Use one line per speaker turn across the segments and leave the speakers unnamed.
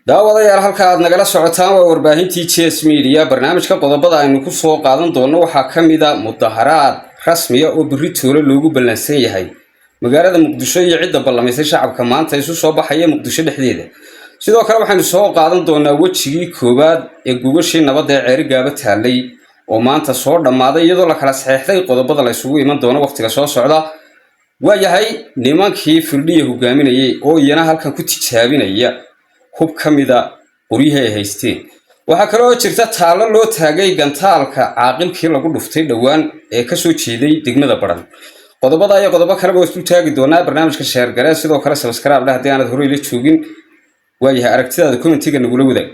daawadayaal halka aad nagala socotaan waa warbaahintii GS Media barnaamijka qodobada aynu ku soo qaadan doono waxa kamid ah mudaharaad rasmi ah oo Britoola loogu ballansan yahay magaalada Muqdisho iyo cidda ballameysay shacabka maanta isu soo baxaya Muqdisho dhexdeeda sidoo kale waxaanu soo qaadan doonaa wajigii koobaad ee gubashii nabadda ee Ceerigaaba taalay oo maanta soo dhamaaday iyadoo la kala saxeexday qodobada la isugu iman doono waqtiga soo socda waayahay nimankii firdhiye hogaaminayay oo iyana halkan ku tijaabinaya hub kamida qoriyaha ay haysteen waxa kale oo jirta taalo loo taagay gantaalka caaqilkii lagu dhuftay dhawaan ee ka soo jeeday degmada Baran qodobada ay qodobo kale oo isku taagi doonaa barnaamijka share gareey sidoo kale subscribe la hadii aanad horey la joogin waayahay aragtidaada commentiga nagula wadaag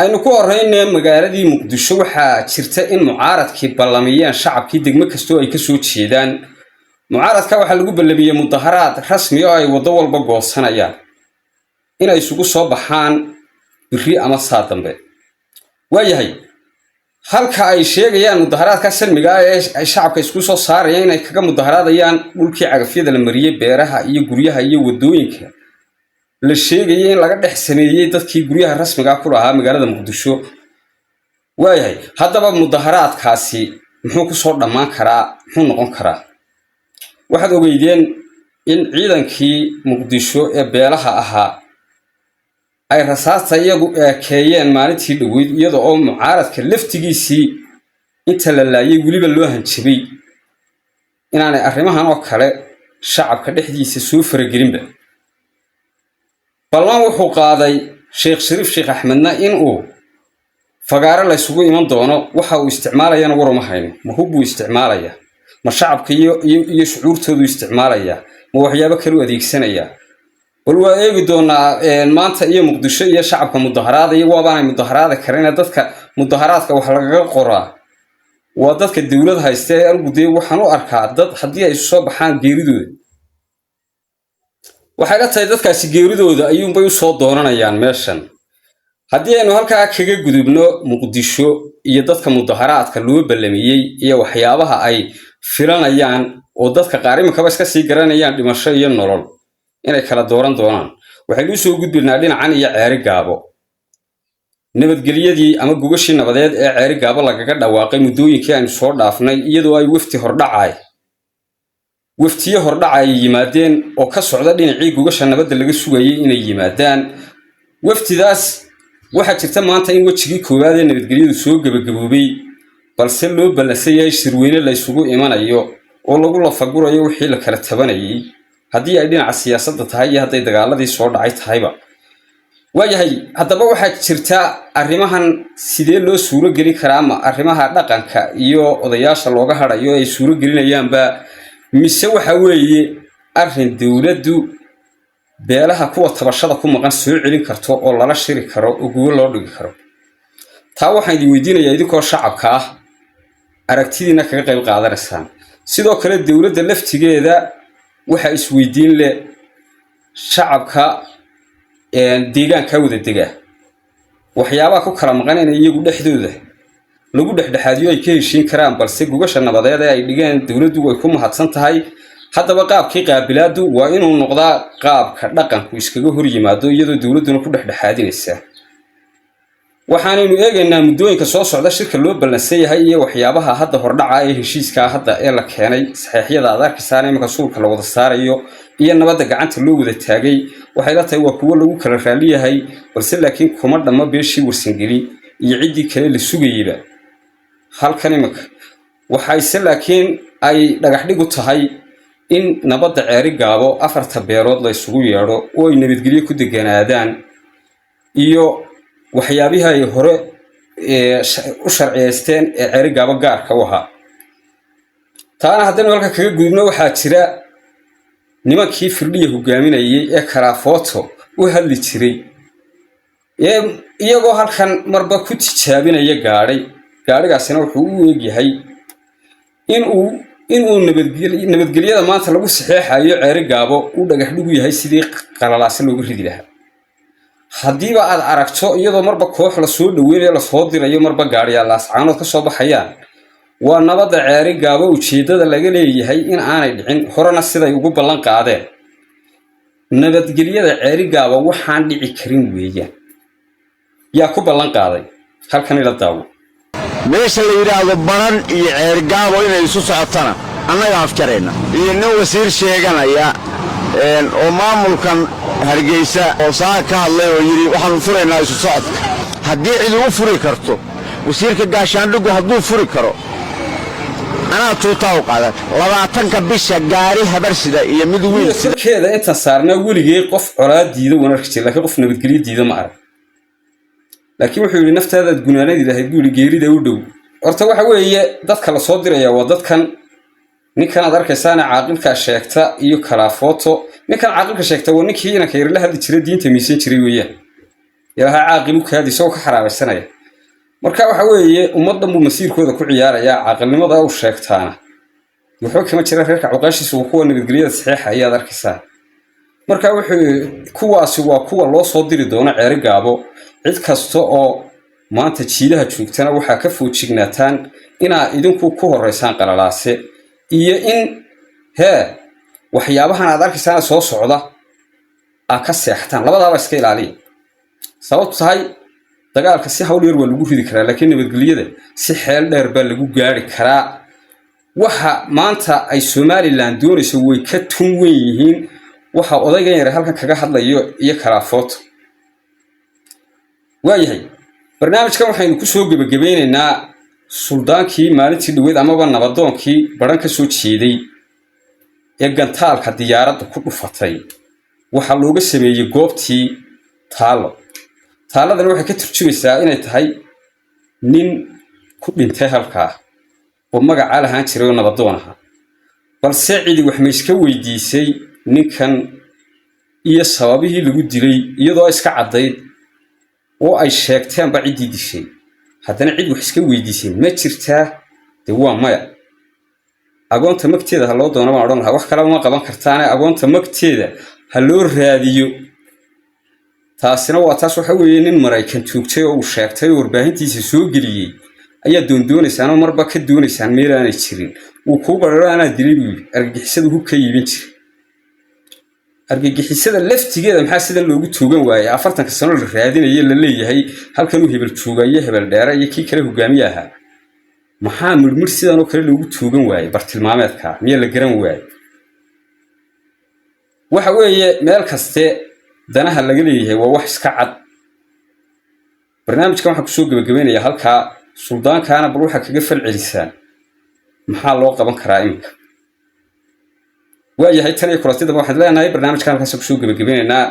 aynu ku horeynay magaaladii Muqdisho waxa jirta in mucaaradkii ballamiyeen shacabkii degmo kasto ay ka soo jeedaan mucaaradka waxa lagu ballamiyay mudaharaad rasmi ah ay wado walba goosanayaan in ay isugu soo baxaan biri ama saadambe waayahay halka ay sheegayaan mudaharaadka salmiga ah ee ay shacabka isku soo saarayaan inay kaga mudaharaadayaan dhulkii cagafyada la mariyay beeraha iyo guryaha iyo wadooyinka la sheegayay in laga dhex sameeyay dadkii guryaha rasmiga ah ku lahaa magaalada Muqdisho waayahay haddaba mudaharaadkaasi muxuu ku soo dhamaan karaa muxuu noqon karaa waxaad ogeydeen in ciidankii Muqdisho ee beelaha ahaa ay rasaasta iyagu eekeeyeen maalintii dhaweyd iyadoo oo mucaaradka laftigiisii inta la laayay waliba loo hanjabay inaanay arrimahan oo kale shacabka dhexdiisa soo faragelinba ballan wuxuu qaaday Sheekh Shariif Sheekh Axmedna in uu fagaaro la isugu iman doono waxa uu isticmaalayana waruma hayno ma hubu isticmaalaya ma shacabka iyo shucuurtoodu isticmaalaya ma waxyaabo kale u adeegsanaya wal waa eegi doonaa maanta iyo Muqdisho iyo shacabka mudaharaad iyo waabaanay mudaharaad karina dadka mudaharaadka wax laga qoraa waa dadka dawlad haysta ee arguday waxaan u arkaa dad hadii ay soo baxaan geeridooda waxay la tahay dadkaasi geeridooda ayuunbay u soo doonanayaan meeshan hadii aynu halkaa kaga gudubno Muqdisho iyo dadka mudaharaadka loo ballamiyay iyo waxyaabaha ay filanayaan oo dadka qaarinkaba iska sii garanayaan dhimasho iyo nolol inay kala dooran doonaan waxay u soo gudbinaa dhinacan iyo Ceerigaabo nabadgelyadii ama gubashii nabadeed ee Ceerigaabo lagaga dhawaaqay muddooyinkii aynu soo dhaafnay iyadoo ay waftiyo hordhacay yimaadeen oo ka socda dhinacii gubasha nabadda laga sugayay inay yimaadaan waftidaas waxa jirta maanta in wajigii koowaad ee nabadgelyadu soo gabagaboobay balse loo ballansayay shirweyne la isugu imanayo oo lagu la fagurayo wixii la kala tabanayay haddii ay dhinaca siyaasadda tahay iyo hadday dagaaladii soo dhacay tahayba waayahay haddaba waxaa jirta arrimahan sidee loo suuro gelin karaa ma arrimaha dhaqanka iyo odayaasha looga harayo ay suuro gelinayaanba mise waxa weeye arrin dawladdu beelaha kuwa tabashada ku maqan soo celin karto oo lala shiri karo oo guul loo dhigi karo taa waxaan idin weydiinayaa idinkoo shacabka ah aragtidiina kaga qayb qaadanaysaan sidoo kale dawladda laftigeeda waxa isweydiin leh shacabka deegaanka wada dega waxyaabaha ku kala maqan in iyagu dhexdooda lagu dhexdhexaadiyo ay ka heshiin karaan balse gugasha nabadeed ay dhigeen dawladdu way ku mahadsan tahay haddaba qaabkii qaabilaadu waa inuu noqdaa qaabka dhaqanku iskaga hor yimaado iyadoo dawladduna ku dhexdhexaadinaysa waxaanaynu eegaynaa muddooyinka soo socda shirka loo ballansan yahay iyo waxyaabaha hadda hordhaca ee heshiiska hadda ee la keenay saxeexyada adarkiisaan imika suulka la wada saarayo iyo nabadda gacanta loo wada taagay waxay la tahay waa kuwo lagu kala raali yahay balse laakiin kuma dhamma beeshii warsangeli iyo ciddii kale la sugayayba halkan imika waxayse laakiin ay dhagax dhig u tahay in nabadda Ceerigaabo afarta beerood la isugu yeedho oo ay nabadgelyo ku deganaadaan iyo waxyaabaha ay hore u sharciyeysteen ee Ceerigaabo gaarka u ahaa taana haddana halka kaga gudubno waxaa jira nimankii firdhiye hogaaminayay ee Karaafoto u hadli jiray iyagoo halkan marba ku tijaabinaya gaarigaasina wuxuu u eegyahay inuu nabadgelyada maanta lagu saxeexayo Ceerigaabo uu dhagax dhigu yahay sidii qalalaas loogu ridi lahaa haddiiba aad aragto iyadoo marba koox la soo dhaweynayo la soo dirayo marba gaariyaal laascaanood ka soo baxayaan waa nabadda Ceerigaabo ujeedada laga leeyahay in aanay dhicin horena siday ugu ballan qaadeen nabadgelyada Ceerigaabo waxaan dhici karin weeyaan yaa ku ballan qaaday halkan ila daawo
meesha la yiraahdo baran iyo ceergaabo inay isu socotana annaga afjarayna iyo nin wasiir sheeganaya oo maamulkan Hargeysa oo saa ka hadlay oo yiri waxaan furaynaa isu socodka haddii cid uu furi karto wasiirka gaashaandhigu hadduu furi karo anaa tuutaa u qaadan 20ka bisha gaari habarsida iyo mid wiil
sidkeeda inta saarna weligay qof colaad diido wanarka jir laakiin qof nabadgelyo diido ma arag laakiin wuxuu yiri naftaada gunaanad ilaahay guuli geerida u dhow horta waxa weeye dadka la soo diraya waa dadkan ninkan aad arkaysaana caaqilka sheegta iyo kala foto ninkan caaqilka sheegta waa ninkii inanka yar la hadli jiray diinta miisan jiray weeyaan ilaahay caaqilu kaadi soo ka xaraabaysanaya marka waxa weeye ummadan buu masiirkooda ku ciyaaraya caaqilnimada uu sheegtaana wuxuu kama jira reerka cuqaashiisa uu kuwa nabadgelyada saxiixa ayaad arkaysaa marka wuxuu kuwaasi waa kuwa loo soo diri doona ceerigaabo cid kasta oo maanta jiilaha joogtana waxa ka foojignaataan inaa idinku ku horeysaan qalalaase iyo in waxyaabahan aad arkaysaa soo socda ka seextaan labadaaba iska ilaaliya sababtu tahay dagaalka si hawl yar waa lagu ridi karaa laakiin nabadgelyada si xeel dheer baa lagu gaari karaa waxa maanta ay Somaliland doonayso way ka tun weyn yihiin waxa odaygan yar halkan kaga hadlayo iyo kala foto waayahay barnaamijkan waxaynu ku soo gabagabeynaynaa suldaankii maalintii dhaweed amaba nabadoonkii baran ka soo jeeday ee gantaalka diyaaradda ku dhufatay waxa looga sameeyay goobtii taaladan waxay ka turjumaysaa inay tahay nin ku dhintay halkaa oo magaca lahaan jiray oo nabadoon ahaa balse cidi wax ma iska weydiisay ninkan iyo sababihii lagu dilay iyadoo iska cadayd oo ay sheegteen ba cidii dishay haddana cid wax iska weydiisay ma jirtaa de waa maya agoonta magteeda ha loo doono ma odhan lahaa wax kale uma qaban kartaan agoonta magteeda ha loo raadiyo taasina waa taas waxa weeye nin Mareykan joogtay oo uu sheegtay warbaahintiisa soo geliyay ayaa doonaysan oo marba ka doonaysaan meel aan jirin uu ku qararo ana dilay argagixisada hubka iibin jiray argagixisada laftigeeda maxaa sida loogu toogan waayay 40 sano la raadinayay la leeyahay halkan uu hebel joogay hebel dheer iyo kii kale hogaamiyaha maxaa murmur sidan oo kale loogu toogan waayay bartilmaameedka miya la garan waayay waxa weeye meel kaste danaha laga leeyahay waa wax iska cad barnaamijkan waxa ku soo gabagabeynayaa halka suldaankaana bal waxa kaga falcelisaan maxaa loo qaban karaa imka waayahay tan iyo kulatida waxaan leenahay barnaamijkan halkaas ku soo gabagabeynaa